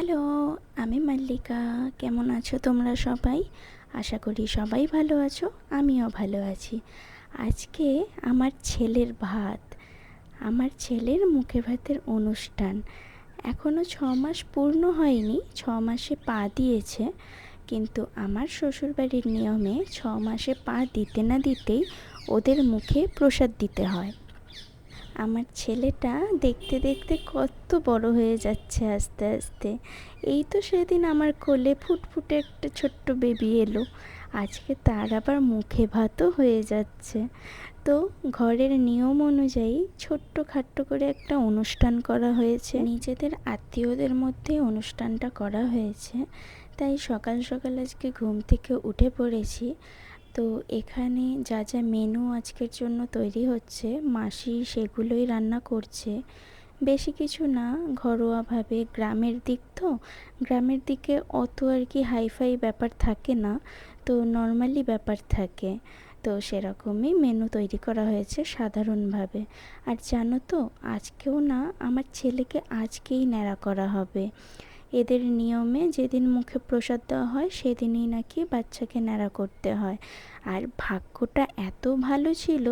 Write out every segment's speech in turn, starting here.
Hello, আমি মাল্লিকা। কেমন আছো তোমরা সবাই? আশা করি সবাই ভালো আছো, আমিও ভালো আছি। আজকে আমার ছেলের মুখে ভাতের অনুষ্ঠান। এখনও 6 মাস পূর্ণ হয়নি, 6 মাসে পা দিয়েছে। কিন্তু আমার শ্বশুরবাড়ির নিয়মে 6 মাসে পা দিতে না দিতেই ওদের মুখে প্রসাদ দিতে হয়। আমার ছেলেটা দেখতে দেখতে কত বড় হয়ে যাচ্ছে আস্তে আস্তে। এই তো সেদিন আমার কোলে ফুটফুটে একটা ছোট্ট বেবি এলো, আজকে তার আবার মুখে ভাতও হয়ে যাচ্ছে। তো ঘরের নিয়ম অনুযায়ী ছোট্টখাট্ট করে একটা অনুষ্ঠান করা হয়েছে, নিজেদের আত্মীয়দের মধ্যে অনুষ্ঠানটা করা হয়েছে। তাই সকাল সকাল আজকে ঘুম থেকে উঠে পড়েছি। তো এখানে যা যা মেনু আজকের জন্য তৈরি হচ্ছে, মাসি সেগুলোই রান্না করছে। বেশি কিছু না, ঘরোয়াভাবে। গ্রামের দিকে অত আর কি হাইফাই ব্যাপার থাকে না, তো নর্মালি ব্যাপার থাকে। তো সেরকমই মেনু তৈরি করা হয়েছে সাধারণভাবে। আর জানো তো, আজকেও না আমার ছেলেকে আজকেই ন্যাড়া করা হবে। এদের নিয়মে যেদিন মুখে প্রসাদ দেওয়া হয় সেদিনই নাকি বাচ্চাকে ন্যাড়া করতে হয়। আর ভাগ্যটা এত ভালো ছিল,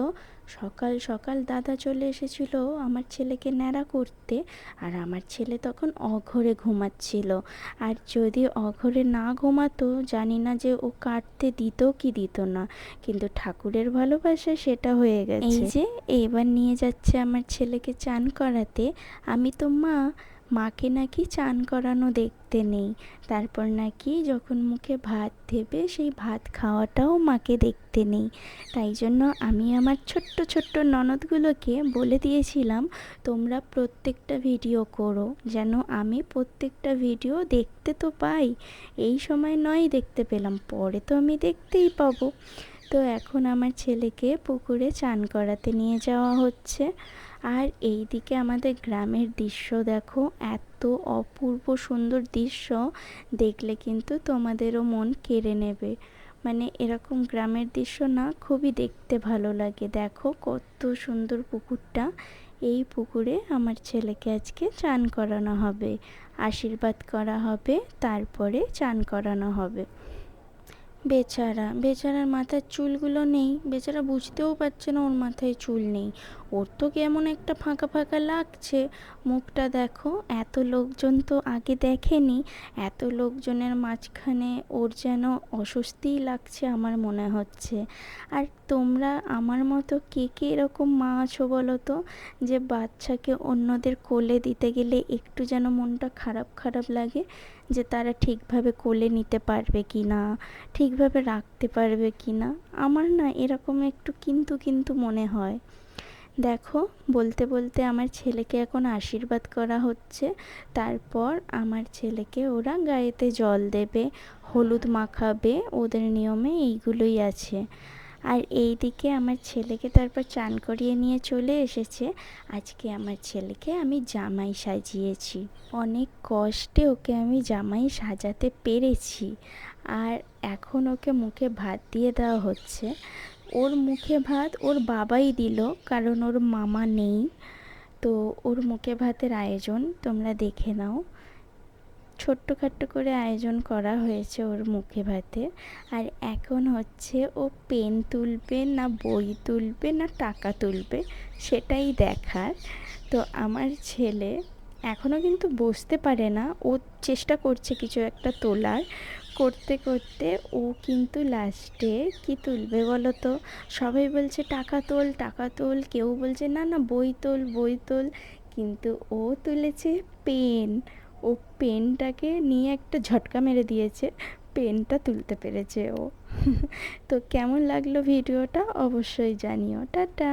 সকাল সকাল দাদা চলে এসেছিল আমার ছেলেকে ন্যাড়া করতে। আর আমার ছেলে তখন অঘরে ঘুমাচ্ছিল। আর যদি অঘরে না ঘুমাতো, জানি না যে ও কাটতে দিত কি দিত না, কিন্তু ঠাকুরের ভালোবাসা সেটা হয়ে গেছে। এই যে এইবার নিয়ে যাচ্ছে আমার ছেলেকে চান করাতে। আমি তো মাকে নাকি চান করানো দেখতে নেই, তারপর নাকি যখন মুখে ভাত দেবে সেই ভাত খাওয়াটাও মাকে দেখতে নেই। তাই জন্য আমি আমার ছোট্ট ছোট্ট ননদগুলোকে বলে দিয়েছিলাম, তোমরা প্রত্যেকটা ভিডিও করো, যেন আমি প্রত্যেকটা ভিডিও দেখতে তো পাই। এই সময় নয় দেখতে পেলাম, পরে তো আমি দেখতেই পাবো। তো এখন আমার ছেলেকে পুকুরে চান করাতে নিয়ে যাওয়া হচ্ছে। আর এই দিকে আমাদের গ্রামের দৃশ্য দেখো, এত অপূর্ব সুন্দর দৃশ্য, দেখলে কিন্তু তোমাদেরও মন কেড়ে নেবে। মানে এরকম গ্রামের দৃশ্য না খুবই দেখতে ভালো লাগে। দেখো কত সুন্দর পুকুরটা। এই পুকুরে আমার ছেলেকে আজকে চান করানো হবে, আশীর্বাদ করা হবে, তারপরে চান করানো হবে। বেচারার মাথার চুলগুলো নেই, বেচারা বুঝতেও পারছে না ওর মাথায় চুল নেই। ওর তো কেমন একটা ফাঁকা ফাঁকা লাগছে। মুখটা দেখো, এত লোকজন তো আগে দেখেনি, এত লোকজনের মাঝখানে ওর যেন অস্বস্তিই লাগছে আমার মনে হচ্ছে। আর তোমরা আমার মতো কে কে এরকম মা আছো বলো তো, যে বাচ্চাকে অন্যদের কোলে দিতে গেলে একটু যেন মনটা খারাপ খারাপ লাগে, যে তারা ঠিকভাবে কোলে নিতে পারবে কি না, ঠিকভাবে রাখতে পারবে কি না। আমার না এরকম একটু কিন্তু কিন্তু মনে হয়। দেখো, বলতে বলতে আমার ছেলেকে এখন আশীর্বাদ করা হচ্ছে। তারপর আমার ছেলেকে ওরা গায়েতে জল দেবে, হলুদ মাখাবে, ওদের নিয়মে এইগুলোই আছে। আর এই দিকে আমার ছেলেকে তারপর চান করিয়ে নিয়ে চলে এসেছে। আজকে আমার ছেলেকে আমি জামাই সাজিয়েছি, অনেক কষ্টে ওকে আমি জামাই সাজাতে পেরেছি। আর এখন ওকে মুখে ভাত দিয়ে দেওয়া হচ্ছে। ওর মুখে ভাত ওর বাবাই দিল, কারণ ওর মামা নেই। তো ওর মুখে ভাতের আয়োজন তোমরা দেখে নাও। ছোট্টখাট্ট করে আয়োজন করা হয়েছে ওর মুখে ভাতে। আর এখন হচ্ছে ও পেন তুলবে না বই তুলবে না টাকা তুলবে, সেটাই দেখার। তো আমার ছেলে এখনও কিন্তু বসতে পারে না, ও চেষ্টা করছে কিছু একটা তোলার। করতে করতে ও কিন্তু লাস্টে কি তুলবে বলো তো? সবাই বলছে টাকা তোল টাকা তোল, কেউ বলছে না না বই তোল বই তোল, কিন্তু ও তুলেছে পেন। ও পেনটাকে নিয়ে একটা ঝটকা মেরে দিয়েছে, পেনটা তুলতে পেরেছে ও। তো কেমন লাগলো ভিডিওটা অবশ্যই জানিও। টাটা।